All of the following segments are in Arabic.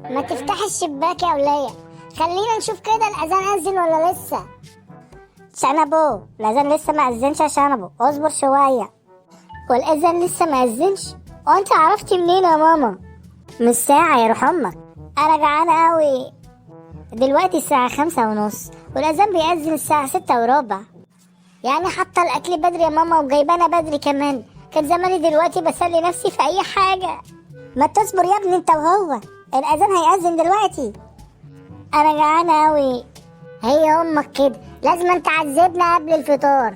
ما تفتح الشباك يا ولية، خلينا نشوف كده الأذان أذن ولا لسه. شنبو، الأذان لسه ما أذنش يا شنبو، اصبر شوية. والأذان لسه ما أذنش؟ وأنت عرفتي منين يا ماما؟ من ساعة يا روح أمك. أنا جعانة أوي. دلوقتي الساعة 5:30 والأذان بيأذن الساعة 6:15. يعني حاطة الأكل بدري يا ماما وجايبانا بدري كمان، كان زماني دلوقتي بسلي نفسي في أي حاجة. ما تصبر يا ابني انت وهو، الأذان هيأذن دلوقتي. أنا جعانة أوي. هي أمك كده لازم تعذبنا قبل الفطار.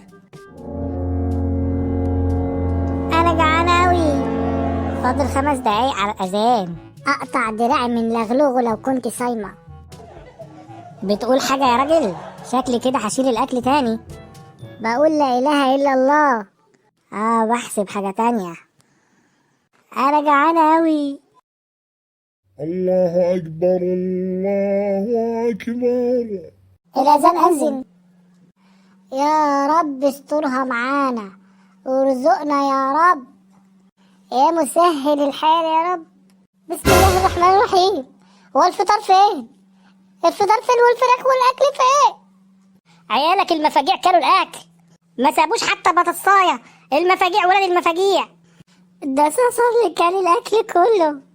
أنا جعانة أوي. فاضل 5 دقايق على الأذان. أقطع دراعي من لغلوغه لو كنت صايمة. بتقول حاجة يا راجل؟ شكلي كده هشيل الأكل تاني. بقول لا إله إلا الله. بحسب حاجة تانية. أنا جعانة أوي. الله أكبر الله أكبر. الأذان أذن. يا رب استرها معانا وارزقنا يا رب، يا مسهل الحال يا رب. بسم الله الرحمن الرحيم. هو الفطار فين؟ الفطار فين والفراخ والأكل فين؟ عيالك المفاجيع كانوا الأكل، ما سابوش حتى بطاطساية. المفاجيع ولاد المفاجيع. ده صاصة اللي كان الأكل كله.